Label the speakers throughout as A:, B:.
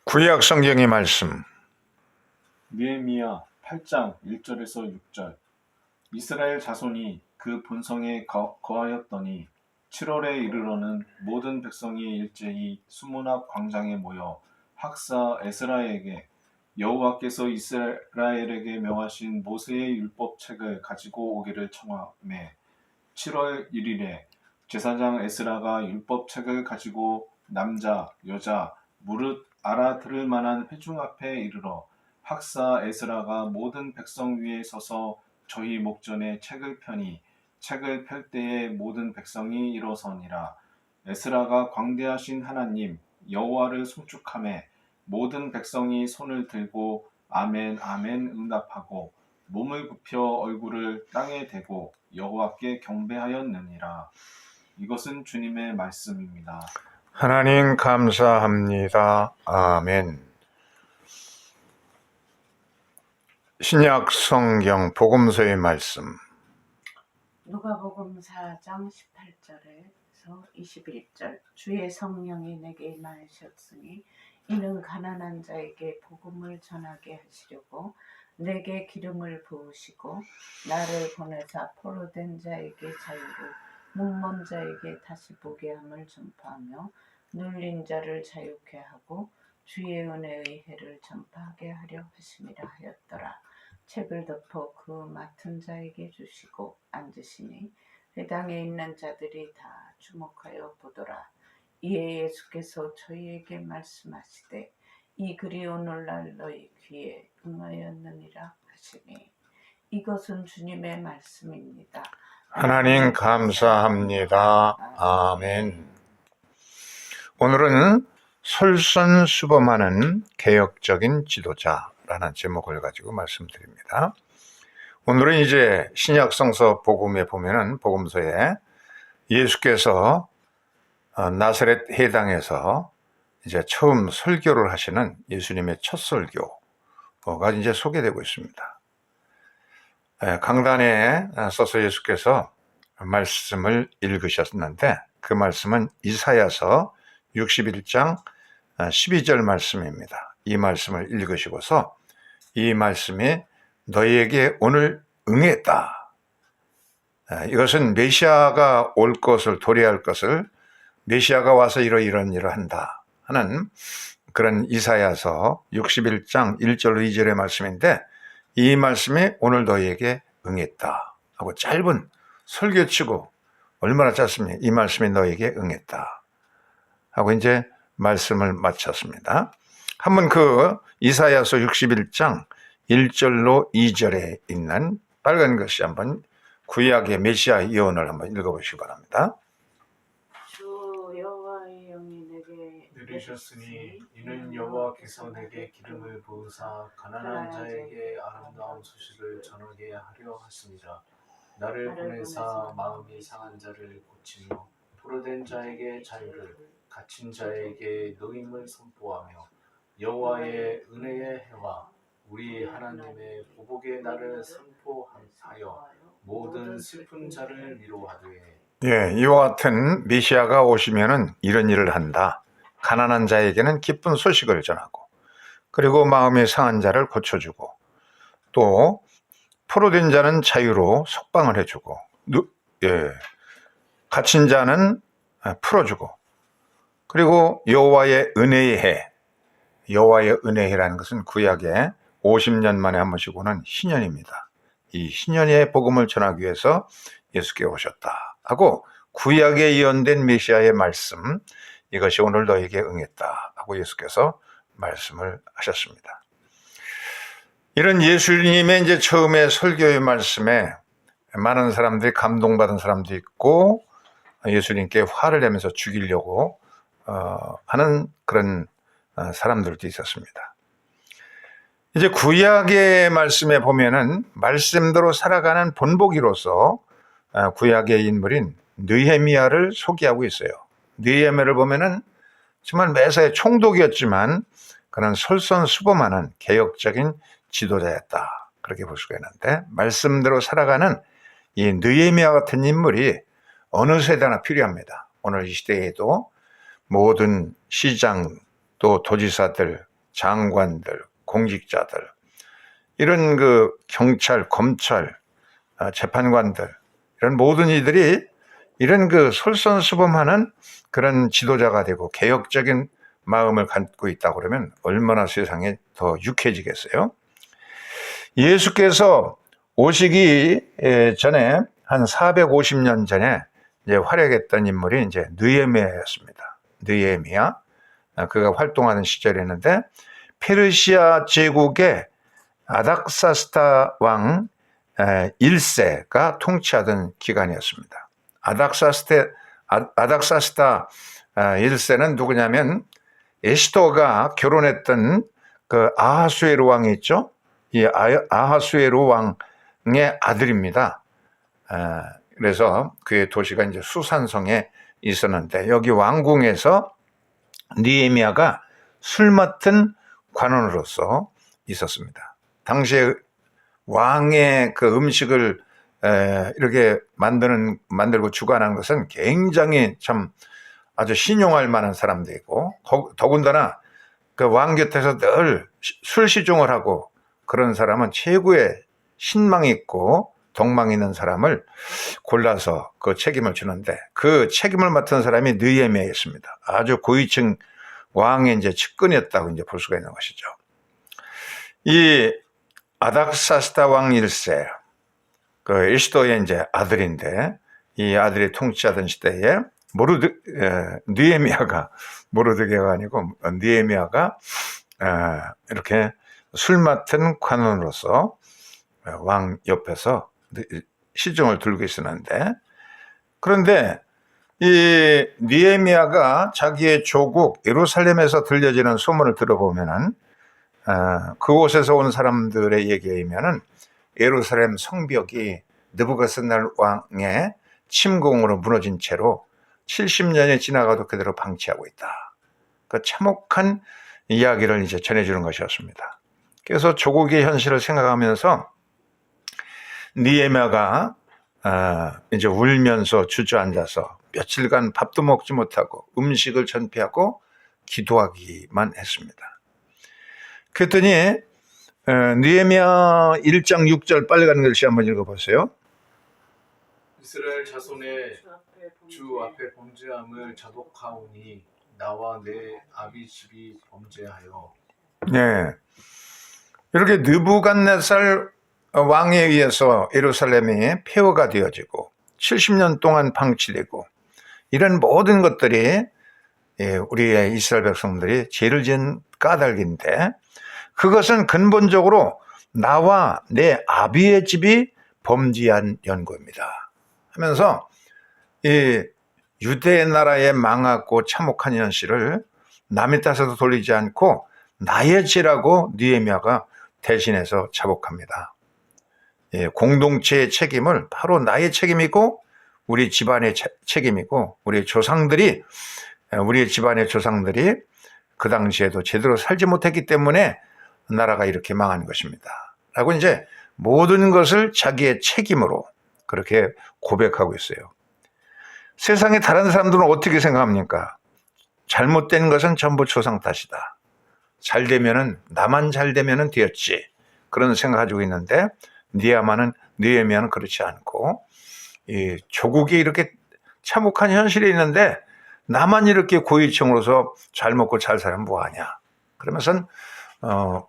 A: 구약 성경의 말씀.
B: 느헤미야 8장 1절에서 6절. 이스라엘 자손이 그 본성에 거하였더니 7월에 이르러는 모든 백성이 일제히 수문 앞 광장에 모여 학사 에스라에게 여호와께서 이스라엘에게 명하신 모세의 율법책을 가지고 오기를 청하매 7월 1일에 제사장 에스라가 율법책을 가지고 남자 여자 무릇 알아들을 만한 회중 앞에 이르러 학사 에스라가 모든 백성 위에 서서 저희 목전에 책을 펴니 책을 펼 때에 모든 백성이 일어서니라. 에스라가 광대하신 하나님 여호와를 송축하매 모든 백성이 손을 들고 아멘 아멘 응답하고 몸을 굽혀 얼굴을 땅에 대고 여호와께 경배하였느니라. 이것은 주님의 말씀입니다.
A: 하나님 감사합니다. 아멘. 신약 성경 복음서의 말씀.
C: 누가복음 4장 18절에서 21절. 주의 성령이 내게 임하셨으니 이는 가난한 자에게 복음을 전하게 하시려고 내게 기름을 부으시고 나를 보내사 포로된 자에게 자유를 눈먼 자에게 다시 보게 함을 전파하며 눌린 자를 자유케 하고 주의 은혜의 해를 전파하게 하려 하심이라 하였더라. 책을 덮어 그 맡은 자에게 주시고 앉으시니 회당에 있는 자들이 다 주목하여 보더라. 이에 예수께서 저희에게 말씀하시되 이 글이 오늘날 너희 귀에 응하였느니라 하시니 이것은 주님의 말씀입니다.
A: 하나님 감사합니다. 아멘. 오늘은 솔선수범하는 개혁적인 지도자라는 제목을 가지고 말씀드립니다. 오늘은 이제 신약성서 복음에 보면은 복음서에 예수께서 나사렛 해당에서 이제 처음 설교를 하시는 예수님의 첫 설교가 이제 소개되고 있습니다. 강단에 서서 예수께서 말씀을 읽으셨는데 그 말씀은 이사야서 61장 12절 말씀입니다. 이 말씀을 읽으시고서 이 말씀이 너희에게 오늘 응했다. 이것은 메시아가 올 것을 도래할 것을 메시아가 와서 이런 일을 한다 하는 그런 이사야서 61장 1절로 2절의 말씀인데 이 말씀이 오늘 너희에게 응했다 하고 짧은 설교치고 얼마나 짧습니까? 이 말씀이 너희에게 응했다 하고 이제 말씀을 마쳤습니다. 한번 그 이사야서 61장 1절로 2절에 있는 빨간 글씨 한번 구약의 메시아 예언을 한번 읽어보시기 바랍니다.
C: 주 여호와의 영이 내게
B: 내리셨으니 이는 여호와께서 내게 기름을 부으사 가난한 자에게 아름다운 소식을 전하게 하려 하십니다. 나를 보내사 마음이 상한 자를 고치며 포로된 자에게 자유를 갇힌 자에게 노임을 선포하며 여호와의 은혜의 해와 우리 하나님의 보복의 날을 선포하여 모든 슬픈 자를 위로하되.
A: 이와 같은 메시아가 오시면은 이런 일을 한다. 가난한 자에게는 기쁜 소식을 전하고 그리고 마음이 상한 자를 고쳐주고 또 포로된 자는 자유로 석방을 해주고 갇힌 자는 풀어주고 그리고 여호와의 은혜의 해, 여호와의 은혜의 해라는 것은 구약에 50년 만에 한 번씩 오는 신년입니다. 이 신년의 복음을 전하기 위해서 예수께 오셨다 하고 구약에 예언된 메시아의 말씀, 이것이 오늘 너에게 응했다 하고 예수께서 말씀을 하셨습니다. 이런 예수님의 이제 처음에 설교의 말씀에 많은 사람들이 감동받은 사람도 있고 예수님께 화를 내면서 죽이려고 하는 그런 사람들도 있었습니다. 이제 구약의 말씀에 보면은 말씀대로 살아가는 본보기로서 구약의 인물인 느헤미야를 소개하고 있어요. 느헤미야를 보면은 정말 매사에 총독이었지만 그는 솔선수범하는 개혁적인 지도자였다. 그렇게 볼 수가 있는데 말씀대로 살아가는 이 느헤미야 같은 인물이 어느 세대나 필요합니다. 오늘 이 시대에도 모든 시장 또 도지사들 장관들, 공직자들, 이런 그 경찰, 검찰, 재판관들, 이런 모든 이들이 이런 그 솔선수범하는 그런 지도자가 되고 개혁적인 마음을 갖고 있다 그러면 얼마나 세상에 더 유쾌해지겠어요? 예수께서 오시기 전에 한 450년 전에 이제 활약했던 인물이 이제 느헤미야였습니다. 느헤미야. 그가 활동하는 시절이었는데 페르시아 제국의 아닥사스다 왕 1세가 통치하던 기간이었습니다. 아닥사스다 1세는 누구냐면 에스더가 결혼했던 그 아하수에로 왕이 있죠. 이 아하수에로 왕의 아들입니다. 그래서 그의 도시가 이제 수산성에 있었는데 여기 왕궁에서 느헤미야가 술 맡은 관원으로서 있었습니다. 당시에 왕의 그 음식을 이렇게 만들고 주관하는 것은 굉장히 참 아주 신용할 만한 사람들이고 더군다나 그 왕 곁에서 늘 술시종을 하고 그런 사람은 최고의 신망 있고 덕망 있는 사람을 골라서 그 책임을 주는데 그 책임을 맡은 사람이 느헤미야였습니다. 아주 고위층 왕의 이제 측근이었다고 이제 볼 수가 있는 것이죠. 이 아닥사스다 왕 1세, 그 에스더의 이제 아들인데 이 아들이 통치하던 시대에 느헤미야가 모르드게가 아니고 느헤미야가 이렇게 술 맡은 관원으로서 왕 옆에서 시중을 들고 있었는데 그런데 이 느헤미야가 자기의 조국 예루살렘에서 들려지는 소문을 들어보면은 그곳에서 온 사람들의 얘기에 의하면은 예루살렘 성벽이 느부갓네살 왕의 침공으로 무너진 채로 70년이 지나가도 그대로 방치하고 있다. 그 참혹한 이야기를 이제 전해주는 것이었습니다. 그래서 조국의 현실을 생각하면서 느헤미야가 이제 울면서 주저앉아서 며칠간 밥도 먹지 못하고 음식을 전폐하고 기도하기만 했습니다. 그랬더니 느헤미야 1장 6절 빨리 가는 글씨 한번 읽어보세요.
B: 이스라엘 자손의 주 앞에 범죄함을 자독하오니 나와 내 아비 집이 범죄하여.
A: 네, 이렇게 느부갓네살 왕에 의해서 예루살렘이 폐허가 되어지고 70년 동안 방치되고 이런 모든 것들이 우리의 이스라엘 백성들이 죄를 지은 까닭인데 그것은 근본적으로 나와 내 아비의 집이 범죄한 연고입니다 하면서 이 유대 나라의 망하고 참혹한 현실을 남의 탓에도 돌리지 않고 나의 죄라고 느헤미야가 대신해서 자복합니다. 공동체의 책임을 바로 나의 책임이고 우리 집안의 책임이고 우리 집안의 조상들이 그 당시에도 제대로 살지 못했기 때문에 나라가 이렇게 망한 것입니다 라고 이제 모든 것을 자기의 책임으로 그렇게 고백하고 있어요. 세상의 다른 사람들은 어떻게 생각합니까? 잘못된 것은 전부 조상 탓이다. 나만 잘 되면은 되었지. 그런 생각 가지고 있는데 느헤미야는 그렇지 않고 이 조국이 이렇게 참혹한 현실이 있는데 나만 이렇게 고위층으로서 잘 먹고 잘 살면 뭐하냐. 그러면서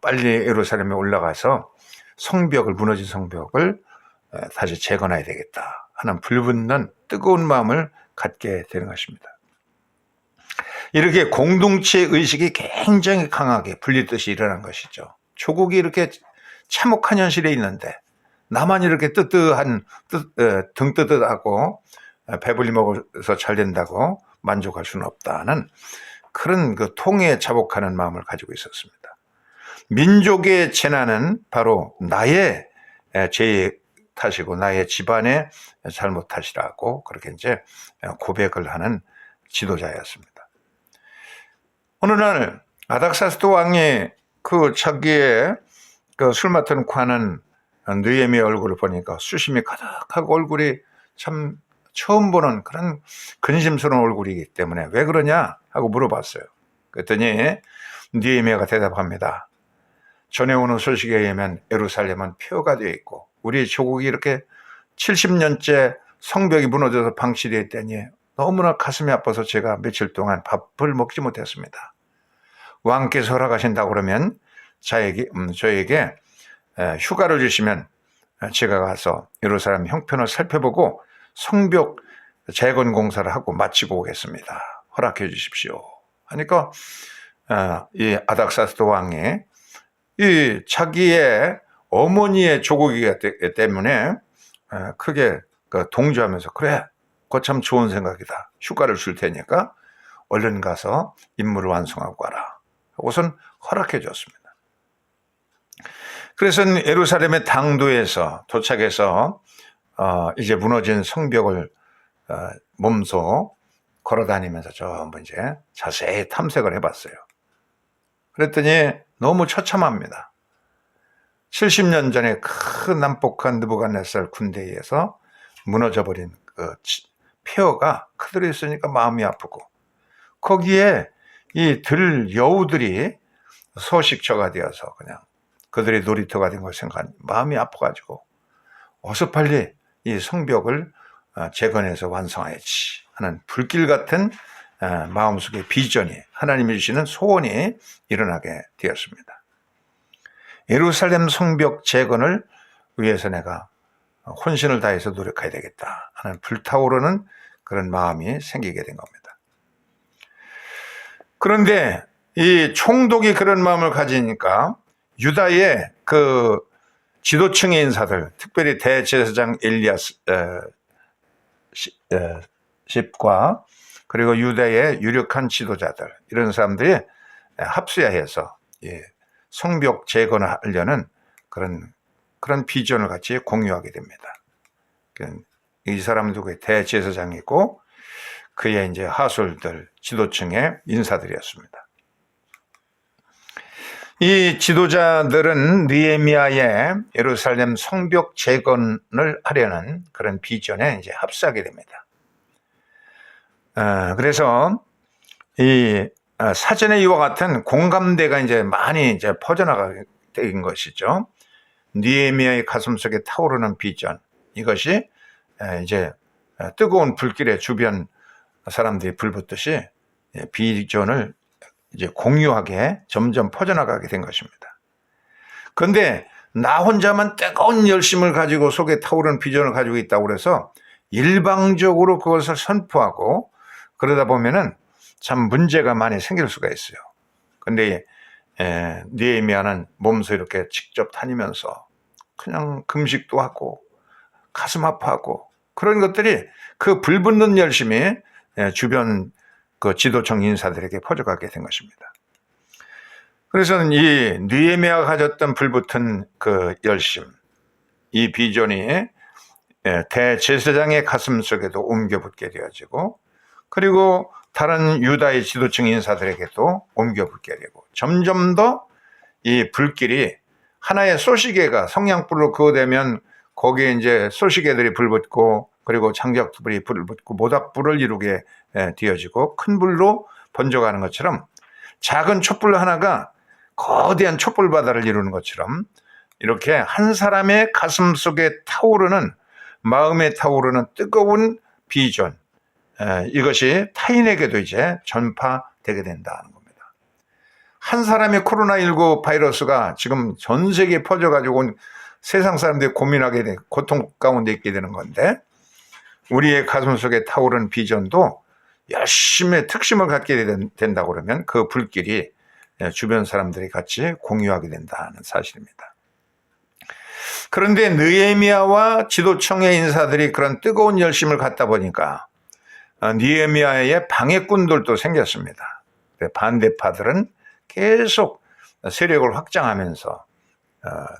A: 빨리 예루살렘에 올라가서 무너진 성벽을 다시 재건해야 되겠다 하는 불붙는 뜨거운 마음을 갖게 되는 것입니다. 이렇게 공동체 의식이 굉장히 강하게 불리듯이 일어난 것이죠. 조국이 이렇게 참혹한 현실에 있는데 나만 이렇게 등 뜨뜻하고 배불리 먹어서 잘 된다고 만족할 수는 없다는 그런 그 통에 자복하는 마음을 가지고 있었습니다. 민족의 재난은 바로 나의 죄 탓이고 나의 집안의 잘못 탓이라고 그렇게 이제 고백을 하는 지도자였습니다. 어느 날 아닥사스다 왕이 그 자기의 그 술 맡은 관은 느헤미야 얼굴을 보니까 수심이 가득하고 얼굴이 참 처음 보는 그런 근심스러운 얼굴이기 때문에 왜 그러냐 하고 물어봤어요. 그랬더니 느헤미야가 대답합니다. 전해오는 소식에 의하면 예루살렘은 폐허가 되어 있고 우리 조국이 이렇게 70년째 성벽이 무너져서 방치되어 있다니 너무나 가슴이 아파서 제가 며칠 동안 밥을 먹지 못했습니다. 왕께서 허락하신다고 그러면 저에게 휴가를 주시면 제가 가서 예루살렘 형편을 살펴보고 성벽 재건 공사를 하고 마치고 오겠습니다. 허락해 주십시오. 하니까 이 아닥사스도 왕이 이 자기의 어머니의 조국이기 때문에 크게 동조하면서 그래, 그거 참 좋은 생각이다. 휴가를 줄 테니까 얼른 가서 임무를 완성하고 가라. 우선 허락해 줬습니다. 그래서 예루살렘의 당도에서 도착해서 이제 무너진 성벽을 몸소 걸어다니면서 전부 이제 자세히 탐색을 해봤어요. 그랬더니 너무 처참합니다. 70년 전에 큰 남북한 느부갓네살 군대에 의해서 무너져버린 그 폐허가 그대로 있으니까 마음이 아프고 거기에 이 들 여우들이 서식처가 되어서 그냥 그들의 놀이터가 된 걸 생각하니 마음이 아파가지고 어서 빨리 이 성벽을 재건해서 완성해야지 하는 불길 같은 마음속의 비전이, 하나님이 주시는 소원이 일어나게 되었습니다. 예루살렘 성벽 재건을 위해서 내가 혼신을 다해서 노력해야 되겠다 하는 불타오르는 그런 마음이 생기게 된 겁니다. 그런데 이 총독이 그런 마음을 가지니까 유다의 그 지도층의 인사들, 특별히 대제사장 엘리야십과 그리고 유다의 유력한 지도자들, 이런 사람들이 합수해서 성벽 재건을 하려는 그런 비전을 같이 공유하게 됩니다. 이 사람도 대제사장이고 그의 이제 하술들, 지도층의 인사들이었습니다. 이 지도자들은 느헤미야의 예루살렘 성벽 재건을 하려는 그런 비전에 이제 합수하게 됩니다. 그래서 이 사전에 이와 같은 공감대가 이제 많이 이제 퍼져나가게 된 것이죠. 느헤미야의 가슴속에 타오르는 비전, 이것이 이제 뜨거운 불길에 주변 사람들이 불붙듯이 비전을 이제 공유하게 점점 퍼져나가게 된 것입니다. 그런데 나 혼자만 뜨거운 열심을 가지고 속에 타오르는 비전을 가지고 있다고 해서 일방적으로 그것을 선포하고 그러다 보면은 참 문제가 많이 생길 수가 있어요. 그런데 느헤미야는 몸소 이렇게 직접 다니면서 그냥 금식도 하고 가슴 아파하고 그런 것들이 그 불붙는 열심이 주변 그 지도층 인사들에게 퍼져가게 된 것입니다. 그래서 이 느헤미야가 가졌던 불붙은 그 열심, 이 비전이 대제사장의 가슴 속에도 옮겨붙게 되어지고 그리고 다른 유다의 지도층 인사들에게도 옮겨붙게 되고 점점 더 이 불길이 하나의 소시계가 성냥불로 그어대면 거기에 이제 소시계들이 불붙고 그리고 장작불이 불붙고 모닥불을 이루게 되어지고 큰 불로 번져가는 것처럼 작은 촛불 하나가 거대한 촛불 바다를 이루는 것처럼 이렇게 한 사람의 가슴 속에 타오르는, 마음에 타오르는 뜨거운 비전, 이것이 타인에게도 이제 전파되게 된다는 겁니다. 한 사람의 코로나19 바이러스가 지금 전 세계에 퍼져가지고 세상 사람들이 고민하게 된 고통 가운데 있게 되는 건데 우리의 가슴 속에 타오르는 비전도 열심히 특심을 갖게 된다고 그러면 그 불길이 주변 사람들이 같이 공유하게 된다는 사실입니다. 그런데 느헤미야와 지도층의 인사들이 그런 뜨거운 열심을 갖다 보니까 느헤미야의 방해꾼들도 생겼습니다. 반대파들은 계속 세력을 확장하면서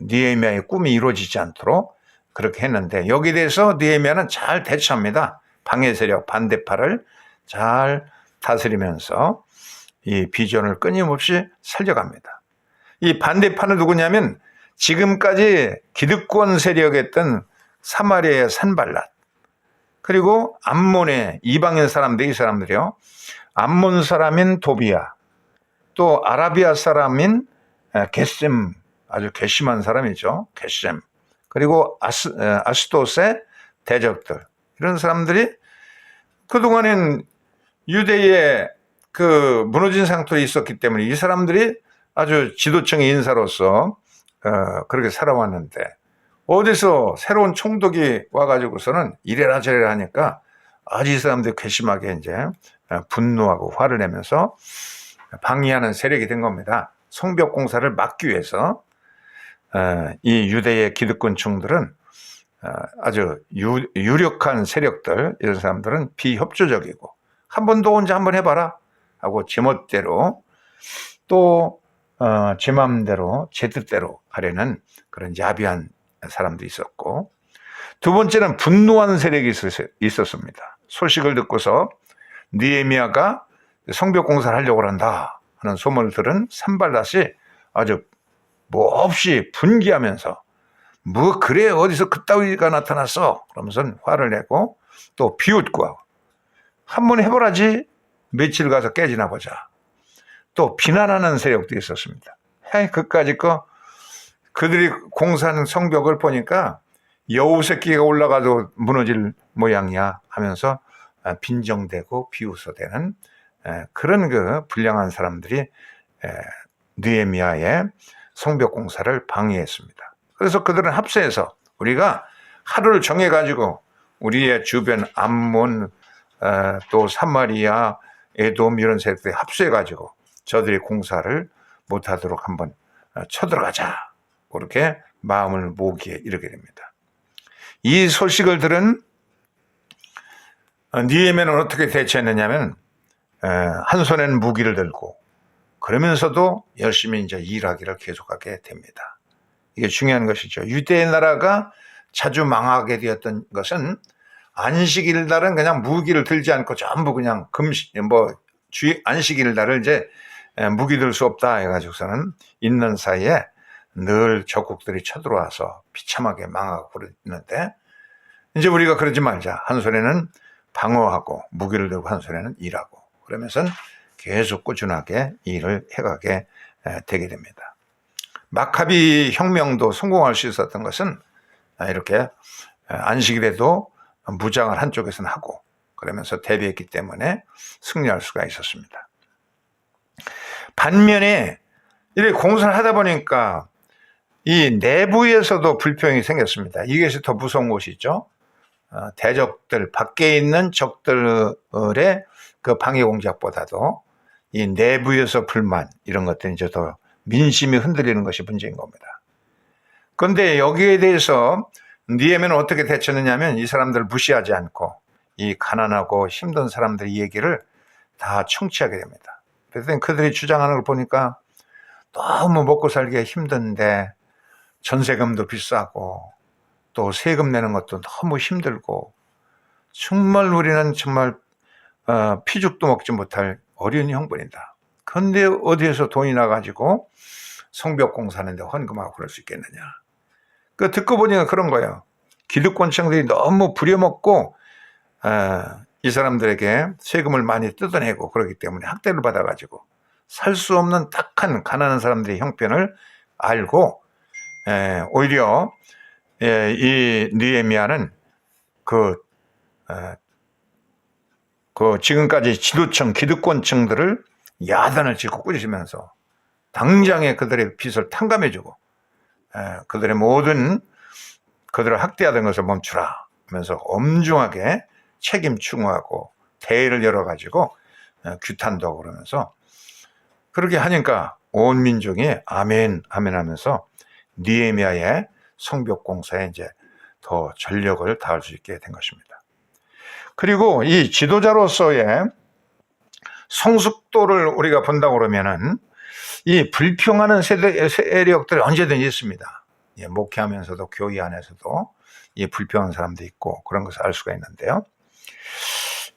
A: 느헤미야의 꿈이 이루어지지 않도록 그렇게 했는데 여기에 대해서 느헤미야는 잘 대처합니다. 방해 세력, 반대파를 잘 다스리면서 이 비전을 끊임없이 살려갑니다. 이 반대파는 누구냐면 지금까지 기득권 세력이었던 사마리아의 산발랏, 그리고 암몬의 이방인 사람들, 이 사람들이요, 암몬 사람인 도비야, 또 아라비아 사람인 게셈, 아주 괘씸한 사람이죠. 게셈. 그리고 아스도스의 대적들, 이런 사람들이 그동안엔 유대의 그 무너진 상태에 있었기 때문에 이 사람들이 아주 지도층의 인사로서 그렇게 살아왔는데, 어디서 새로운 총독이 와가지고서는 이래라 저래라 하니까 아주 이 사람들이 괘씸하게 이제 분노하고 화를 내면서 방해하는 세력이 된 겁니다. 성벽 공사를 막기 위해서 이 유대의 기득권층들은 아주 유력한 세력들, 이런 사람들은 비협조적이고 한 번 더 혼자 한번 해봐라 하고 제멋대로 또 제 마음대로 제 뜻대로 하려는 그런 야비한 사람도 있었고, 두 번째는 분노하는 세력이 있었습니다. 소식을 듣고서 느헤미야가 성벽 공사를 하려고 한다 하는 소문을 들은 산발랏이 아주 몹시 분기하면서 뭐 그래 어디서 그따위가 나타났어 그러면서 화를 내고 또 비웃고 한번 해보라지 며칠 가서 깨지나 보자, 또 비난하는 세력도 있었습니다. 그까짓 거 그들이 공사하는 성벽을 보니까 여우 새끼가 올라가도 무너질 모양이야 하면서 빈정대고 비웃어대는 그런 그 불량한 사람들이 느헤미야의 성벽 공사를 방해했습니다. 그래서 그들은 합세해서 우리가 하루를 정해가지고 우리의 주변 암몬 또 사마리아 에돔 이런 세력들이 합세해가지고 저들이 공사를 못하도록 한번 쳐들어가자, 그렇게 마음을 모기에 이르게 됩니다. 이 소식을 들은 느헤미야는 어떻게 대처했느냐면 한 손에는 무기를 들고 그러면서도 열심히 이제 일하기를 계속하게 됩니다. 이게 중요한 것이죠. 유대의 나라가 자주 망하게 되었던 것은 안식일 날은 그냥 무기를 들지 않고 전부 그냥 안식일 날을 이제 무기 들 수 없다 해가지고서는 있는 사이에 늘 적국들이 쳐들어와서 비참하게 망하고 그러는데, 이제 우리가 그러지 말자. 한 손에는 방어하고 무기를 들고 한 손에는 일하고 그러면서 계속 꾸준하게 일을 해가게 되게 됩니다. 마카비 혁명도 성공할 수 있었던 것은 이렇게 안식일에도 무장을 한쪽에서는 하고 그러면서 대비했기 때문에 승리할 수가 있었습니다. 반면에 이렇게 공사를 하다 보니까 이 내부에서도 불평이 생겼습니다. 이것이 더 무서운 것이죠. 대적들, 밖에 있는 적들의 그 방해 공작보다도 이 내부에서 불만, 이런 것들이 이제 더 민심이 흔들리는 것이 문제인 겁니다. 그런데 여기에 대해서 느헤미야는 어떻게 대처했느냐면 이 사람들을 무시하지 않고 이 가난하고 힘든 사람들의 얘기를 다 청취하게 됩니다. 그랬더니 그들이 주장하는 걸 보니까 너무 먹고 살기가 힘든데 전세금도 비싸고 또 세금 내는 것도 너무 힘들고 정말 우리는 정말 피죽도 먹지 못할 어려운 형편이다. 그런데 어디에서 돈이 나가지고 성벽 공사하는데 헌금하고 그럴 수 있겠느냐. 그 듣고 보니까 그런 거예요. 기득권층들이 너무 부려먹고 이 사람들에게 세금을 많이 뜯어내고 그러기 때문에 학대를 받아가지고 살 수 없는 딱한 가난한 사람들의 형편을 알고 오히려 이 느헤미야는 그 지금까지 지도층 기득권층들을 야단을 치고 꾸짖으면서 당장에 그들의 빚을 탕감해주고 그들의 모든 그들을 학대하던 것을 멈추라 하면서 엄중하게 책임 추궁하고 대회를 열어가지고 규탄도 하고 그러면서 그렇게 하니까 온 민족이 아멘 아멘 하면서 느헤미야의 성벽 공사에 이제 더 전력을 다할 수 있게 된 것입니다. 그리고 이 지도자로서의 성숙도를 우리가 본다고 그러면은 이 불평하는 세력들이 언제든지 있습니다. 목회하면서도 교회 안에서도 이 불평하는 사람도 있고 그런 것을 알 수가 있는데요.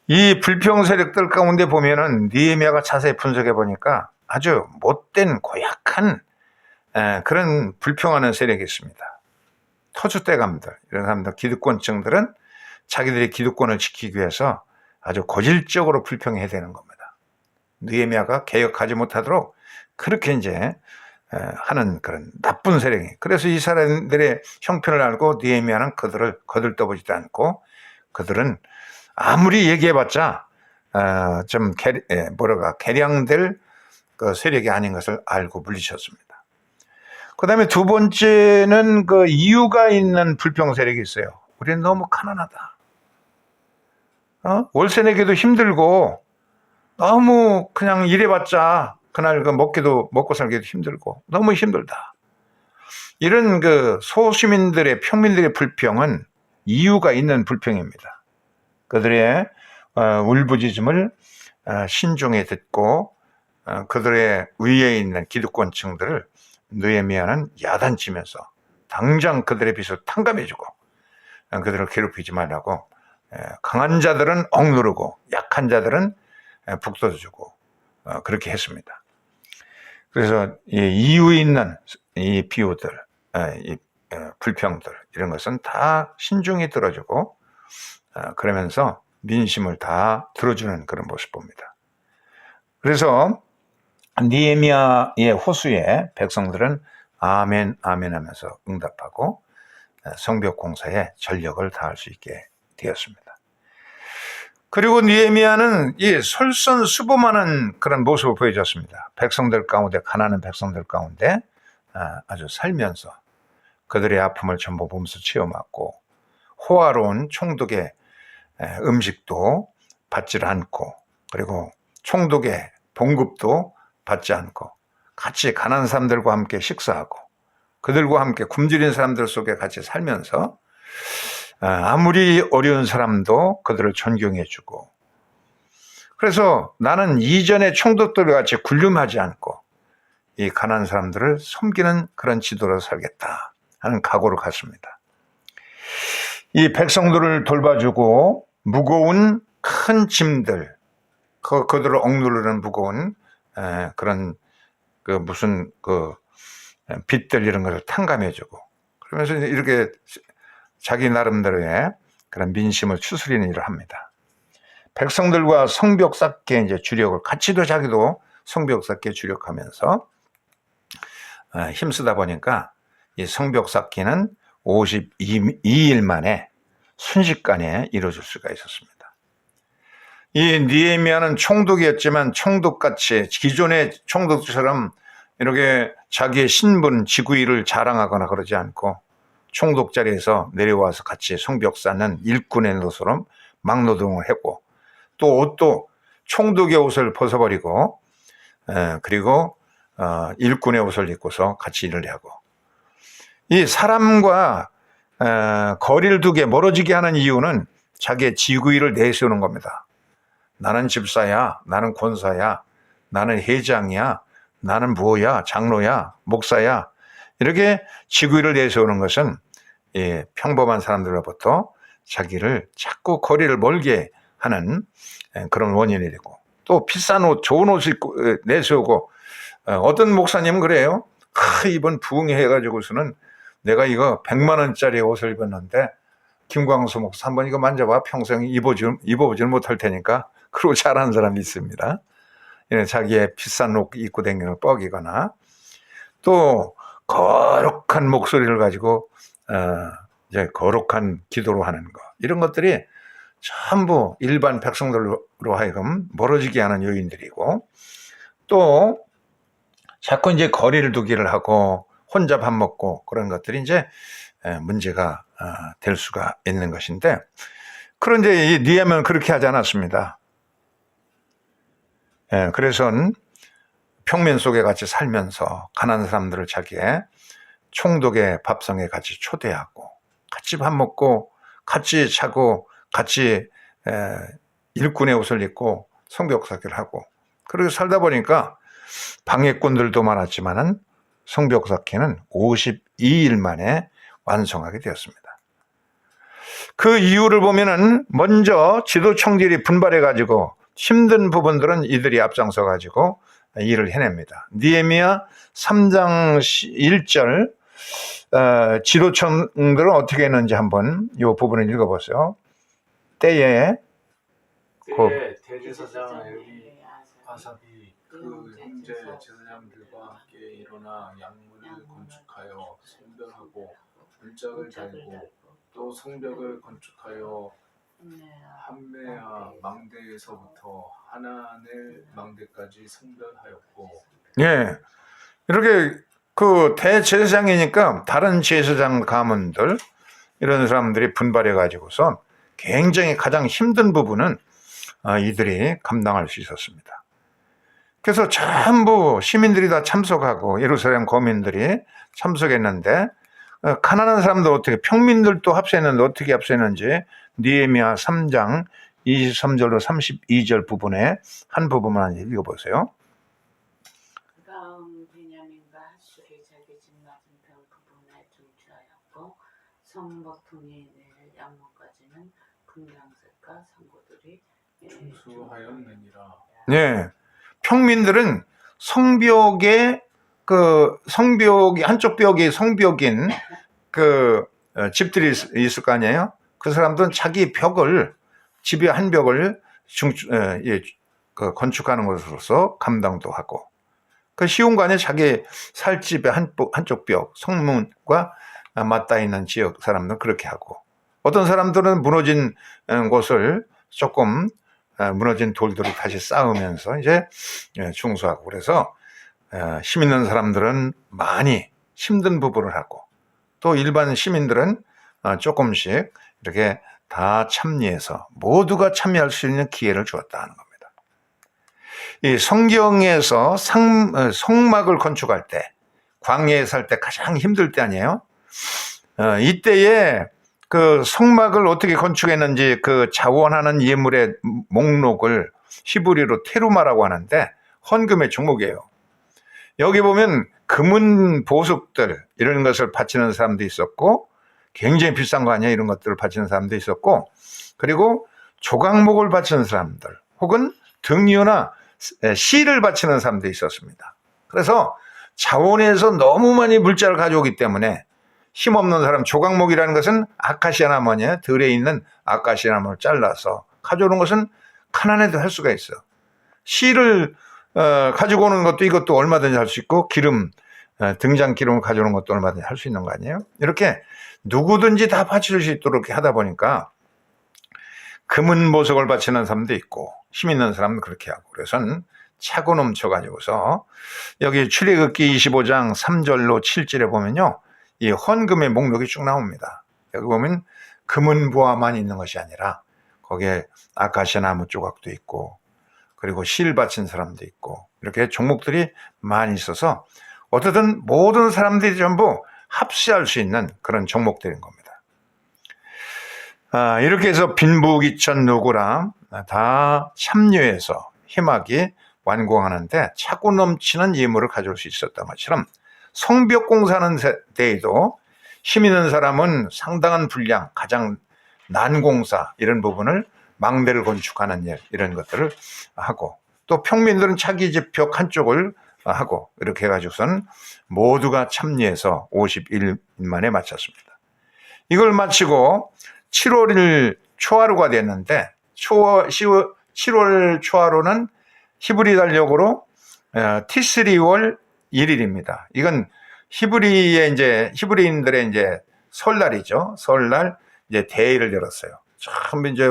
A: 이 불평 세력들 가운데 보면은 느헤미야가 자세히 분석해 보니까 아주 못된 고약한 그런 불평하는 세력이 있습니다. 터줏대감들, 이런 사람들, 기득권층들은 자기들의 기득권을 지키기 위해서 아주 고질적으로 불평해야 되는 겁니다. 느헤미야가 개혁하지 못하도록 그렇게 이제 하는 그런 나쁜 세력이. 그래서 이 사람들의 형편을 알고 느헤미야는 그들을 거들떠보지도 않고 그들은 아무리 얘기해봤자 좀 개량될 그 세력이 아닌 것을 알고 물리쳤습니다. 그 다음에 두 번째는 그 이유가 있는 불평 세력이 있어요. 우리는 너무 가난하다. 월세 내기도 힘들고 너무 그냥 일해봤자 그날 그 먹고 살기도 힘들고 너무 힘들다. 이런 그 소시민들의 평민들의 불평은 이유가 있는 불평입니다. 그들의 울부짖음을 신중히 듣고 그들의 위에 있는 기득권층들을 느헤미야는 야단치면서 당장 그들의 빚을 탕감해주고 그들을 괴롭히지 말라고 강한 자들은 억누르고 약한 자들은 북돋아주고 그렇게 했습니다. 그래서 이유 있는 이 비유들, 이 불평들 이런 것은 다 신중히 들어주고 그러면서 민심을 다 들어주는 그런 모습 봅니다. 그래서 느헤미야의 호소에 백성들은 아멘 아멘 하면서 응답하고 성벽 공사에 전력을 다할 수 있게 되었습니다. 그리고 느헤미야는 이 솔선수범하는 그런 모습을 보여줬습니다. 백성들 가운데, 가난한 백성들 가운데 아주 살면서 그들의 아픔을 전부 몸소 체험하고 호화로운 총독의 음식도 받지 않고 그리고 총독의 봉급도 받지 않고 같이 가난한 사람들과 함께 식사하고 그들과 함께 굶주린 사람들 속에 같이 살면서 아무리 어려운 사람도 그들을 존경해주고 그래서 나는 이전의 총독들과 같이 굴림하지 않고 이 가난한 사람들을 섬기는 그런 지도로 살겠다 하는 각오를 갖습니다. 이 백성들을 돌봐주고 무거운 큰 짐들 그들을 억누르는 무거운 그런 그 무슨 그 빚들 이런 것을 탕감해주고 그러면서 이렇게 자기 나름대로의 그런 민심을 추스리는 일을 합니다. 백성들과 성벽 쌓기에 이제 주력을 같이도 자기도 성벽 쌓기에 주력하면서 힘쓰다 보니까 이 성벽 쌓기는 52일 만에 순식간에 이루어질 수가 있었습니다. 이 느헤미야는 총독이었지만 총독같이 기존의 총독처럼 이렇게 자기의 신분, 직위를 자랑하거나 그러지 않고 총독 자리에서 내려와서 같이 성벽 쌓는 일꾼의 노처럼 막노동을 했고 또 옷도 총독의 옷을 벗어버리고 그리고 일꾼의 옷을 입고서 같이 일을 하고 이 사람과 거리를 두게 멀어지게 하는 이유는 자기의 직위를 내세우는 겁니다. 나는 집사야, 나는 권사야, 나는 회장이야, 나는 뭐야, 장로야, 목사야 이렇게 직위를 내세우는 것은 평범한 사람들로부터 자기를 자꾸 거리를 멀게 하는 그런 원인이 되고 또 비싼 옷, 좋은 옷을 입고 내세우고 어떤 목사님은 그래요. 이번 부흥해가지고서는 내가 이거 100만 원짜리 옷을 입었는데 김광수 목사 한번 이거 만져봐 평생 입어보질 못할 테니까 그러고 잘하는 사람이 있습니다. 자기의 비싼 옷 입고 다니는 뻑이거나 또 거룩한 목소리를 가지고 이제 거룩한 기도로 하는 거 이런 것들이 전부 일반 백성들로 하여금 멀어지게 하는 요인들이고 또 자꾸 이제 거리를 두기를 하고 혼자 밥 먹고 그런 것들이 이제 문제가 될 수가 있는 것인데 그런데 이 느헤미야는 그렇게 하지 않았습니다. 그래서 평민 속에 같이 살면서 가난한 사람들을 자기의 총독의 밥상에 같이 초대하고 같이 밥 먹고 같이 자고 같이 일꾼의 옷을 입고 성벽 쌓기를 하고 그렇게 살다 보니까 방해꾼들도 많았지만은 성벽 쌓기는 52일 만에 완성하게 되었습니다. 그 이유를 보면은 먼저 지도청들이 분발해가지고 힘든 부분들은 이들이 앞장서 가지고 일을 해냅니다. 느헤미야 3장 1절 지도청들은 어떻게 했는지 한번 이 부분을 읽어보세요. 때에
B: 대제사장 엘리 아삽이 그 형제 제사장들과 일어나 약문을 건축하여 성벽하고 물짝을 달고 또 성벽을 건축하여 함메아 망대에서부터 하나넬 망대까지 성별하였고.
A: 예, 이렇게 그 대제사장이니까 다른 제사장 가문들 이런 사람들이 분발해 가지고서 굉장히 가장 힘든 부분은 이들이 감당할 수 있었습니다. 그래서 전부 시민들이 다 참석하고 예루살렘 거민들이 참석했는데 가난한 사람들 어떻게 평민들도 합세했는데 어떻게 합세했는지 느헤미야 3장 23절로 32절 부분에 한 부분만 읽어보세요.
C: 그다음 베냐민과 핫술이 자기 집 맞은편 부분에 중추하였고 성버퉁이 내릴 양문까지는 금양색과 상고들이
B: 중수하였느니라.
A: 네, 평민들은 성벽에 성벽이 한쪽 벽이 성벽인 집들이 있을 거 아니에요. 그 사람들은 자기 벽을 집의 한 벽을 건축하는 것으로서 감당도 하고 그 쉬운 거 아니에요. 자기 살 집의 한쪽 벽 성문과 맞닿아 있는 지역 사람들은 그렇게 하고 어떤 사람들은 무너진 곳을 조금 무너진 돌들을 다시 쌓으면서 이제 중수하고 그래서 힘 있는 사람들은 많이 힘든 부분을 하고 또 일반 시민들은 조금씩 이렇게 다 참여해서 모두가 참여할 수 있는 기회를 주었다는 겁니다. 이 성경에서 성막을 건축할 때 광야에 살 때 가장 힘들 때 아니에요? 이때에 그 성막을 어떻게 건축했는지 그 자원하는 예물의 목록을 히브리로 테루마라고 하는데 헌금의 종목이에요. 여기 보면 금은 보석들 이런 것을 바치는 사람도 있었고 굉장히 비싼 거 아니야 이런 것들을 바치는 사람도 있었고 그리고 조각목을 바치는 사람들 혹은 등유나 실을 바치는 사람도 있었습니다. 그래서 자원에서 너무 많이 물자를 가져오기 때문에 힘없는 사람 조각목이라는 것은 아카시아 나무 아니에요. 들에 있는 아카시아 나무를 잘라서 가져오는 것은 가난해도 할 수가 있어. 실을 가지고 오는 것도 이것도 얼마든지 할 수 있고 기름 등장 기름을 가져오는 것도 얼마든지 할 수 있는 거 아니에요. 이렇게 누구든지 다 바칠 수 있도록 이렇게 하다 보니까 금은 보석을 바치는 사람도 있고 힘 있는 사람은 그렇게 하고 그래서는 차고 넘쳐가지고서 여기 출애굽기 25장 3절로 7절에 보면요 이 헌금의 목록이 쭉 나옵니다. 여기 보면 금은 보화만 있는 것이 아니라 거기에 아카시아 나무 조각도 있고 그리고 실 바친 사람도 있고 이렇게 종목들이 많이 있어서 어쨌든 모든 사람들이 전부 합세할 수 있는 그런 종목들인 겁니다. 이렇게 해서 빈부귀천 누구랑 다 참여해서 희막이 완공하는데 차고 넘치는 예물을 가져올 수 있었던 것처럼 성벽 공사하는 때에도 힘 있는 사람은 상당한 분량, 가장 난공사 이런 부분을 망대를 건축하는 일 이런 것들을 하고 또 평민들은 자기 집 벽 한쪽을 하고 이렇게 해가지고선 모두가 참여해서 51일 만에 마쳤습니다. 이걸 마치고 7월 1일 초하루가 됐는데 7월 초하루는 히브리 달력으로 티스리월 1일입니다. 이건 히브리인들의 이제 설날이죠. 설날 이제 대회를 열었어요. 전부 이제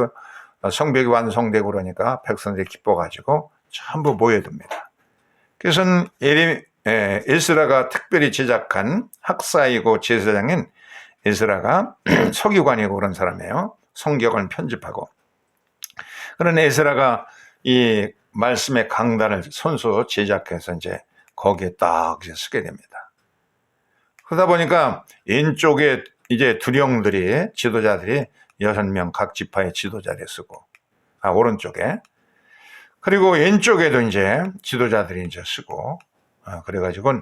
A: 성벽이 완성되고 그러니까 백성들이 기뻐가지고 전부 모여듭니다. 그래서 에스라가 특별히 제작한 학사이고 제사장인 에스라가 서기관이고 그런 사람이에요. 성경을 편집하고. 그런 에스라가 이 말씀의 강단을 손수 제작해서 이제 거기에 딱 이제 쓰게 됩니다. 그러다 보니까 왼쪽에 이제 두령들이 지도자들이 6명 각 지파의 지도자를 쓰고, 오른쪽에. 그리고 왼쪽에도 이제 지도자들이 이제 쓰고, 그래가지고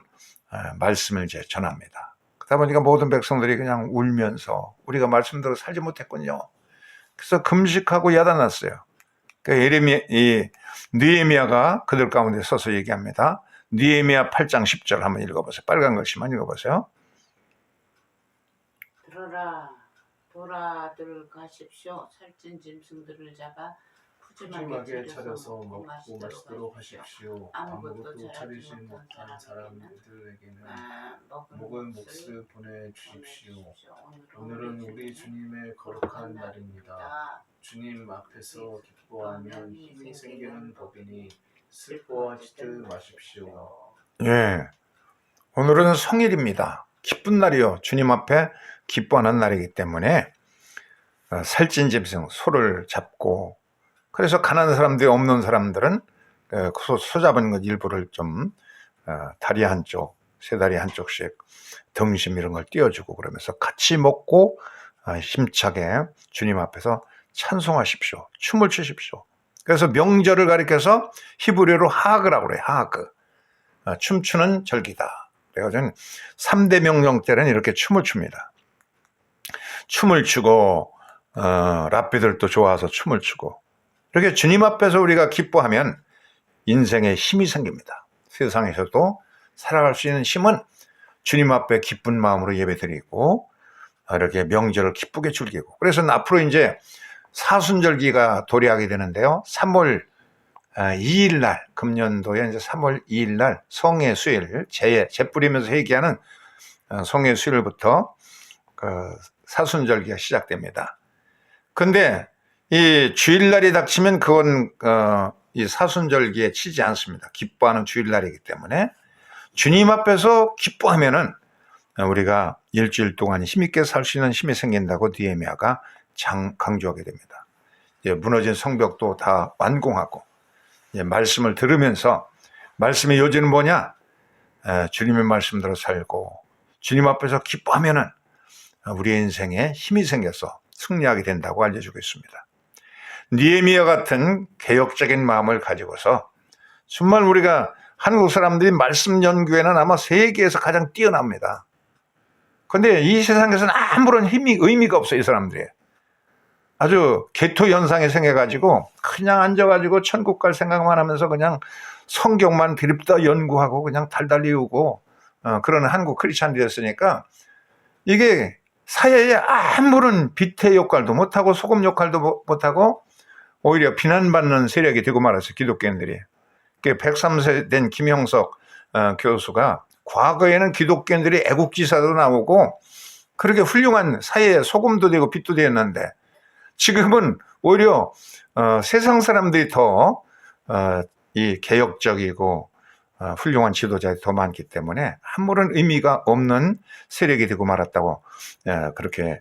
A: 말씀을 이제 전합니다. 그러다 보니까 모든 백성들이 그냥 울면서 우리가 말씀대로 살지 못했군요. 그래서 금식하고 야단났어요. 느헤미야가 그들 가운데 서서 얘기합니다. 느헤미야 8장 10절 한번 읽어보세요. 빨간 글씨만 읽어보세요.
C: 들어라, 돌아들 가십시오. 살찐 짐승들을 잡아
B: 푸짐하게 차려서 먹고 마시도록 하십시오. 아무것도 차리지 못한 사람들에게는 먹은 몫을 보내주십시오. 오늘은 우리 주님의 거룩한 날입니다. 주님 앞에서 기뻐하면 힘이 생기는 법이니 슬퍼하지들 마십시오.
A: 예, 오늘은 성일입니다. 기쁜 날이요. 주님 앞에 기뻐하는 날이기 때문에 살찐 짐승 소를 잡고, 그래서 가난한 사람들이 없는 사람들은 소 잡은 것 일부를 좀 다리 한쪽, 세 다리 한쪽씩 등심 이런 걸 띄워주고 그러면서 같이 먹고 힘차게 주님 앞에서 찬송하십시오. 춤을 추십시오. 그래서 명절을 가리켜서 히브리어로 하그라고 그래요. 하그. 춤추는 절기다. 그래가지고 3대 명령 때는 이렇게 춤을 춥니다. 춤을 추고 랍비들도 좋아서 춤을 추고, 이렇게 주님 앞에서 우리가 기뻐하면 인생에 힘이 생깁니다. 세상에서도 살아갈 수 있는 힘은 주님 앞에 기쁜 마음으로 예배드리고 이렇게 명절을 기쁘게 즐기고, 그래서 앞으로 이제 사순절기가 도래하게 되는데요. 3월 2일 날, 금년도에 이제 3월 2일 날 성의 수일, 재 뿌리면서 회개하는 성의 수일부터 사순절기가 시작됩니다. 근데 이 주일날이 닥치면 그건 이 사순절기에 치지 않습니다. 기뻐하는 주일날이기 때문에 주님 앞에서 기뻐하면은 우리가 일주일 동안 힘있게 살 수 있는 힘이 생긴다고 느헤미야가 강조하게 됩니다. 무너진 성벽도 다 완공하고, 말씀을 들으면서, 말씀의 요지는 뭐냐? 주님의 말씀대로 살고 주님 앞에서 기뻐하면은 우리의 인생에 힘이 생겨서 승리하게 된다고 알려주고 있습니다. 느헤미야 같은 개혁적인 마음을 가지고서 정말 우리가 한국 사람들이 말씀 연구에는 아마 세계에서 가장 뛰어납니다. 그런데 이 세상에서는 아무런 의미가 없어요. 이 사람들이 아주 개토 현상에 생겨가지고 그냥 앉아가지고 천국 갈 생각만 하면서 그냥 성경만 드립다 연구하고 그냥 달달이 우고 그런 한국 크리스찬들이 됐으니까 이게 사회에 아무런 빛의 역할도 못하고 소금 역할도 못하고 오히려 비난받는 세력이 되고 말았어요. 기독교인들이. 103세 된 김형석 교수가 과거에는 기독교인들이 애국지사도 나오고 그렇게 훌륭한 사회에 소금도 되고 빛도 되었는데, 지금은 오히려 세상 사람들이 더 이 개혁적이고 훌륭한 지도자들이 더 많기 때문에 아무런 의미가 없는 세력이 되고 말았다고 그렇게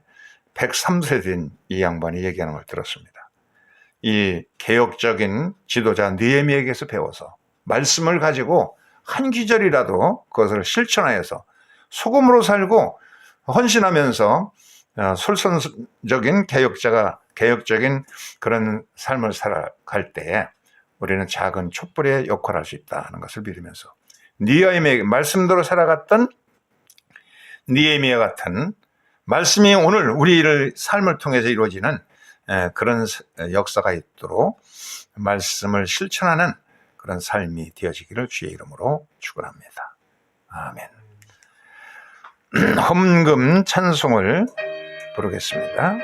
A: 103세 된 이 양반이 얘기하는 걸 들었습니다. 이 개혁적인 지도자 느헤미야에게서 배워서 말씀을 가지고 한 귀절이라도 그것을 실천하여서 소금으로 살고 헌신하면서 솔선적인 개혁적인 그런 삶을 살아갈 때에 우리는 작은 촛불의 역할을 할 수 있다는 것을 믿으면서 느헤미야 말씀대로 살아갔던 느헤미야 같은 말씀이 오늘 우리를 삶을 통해서 이루어지는 그런 역사가 있도록 말씀을 실천하는 그런 삶이 되어지기를 주의 이름으로 축원합니다. 아멘. 헌금 찬송을 부르겠습니다.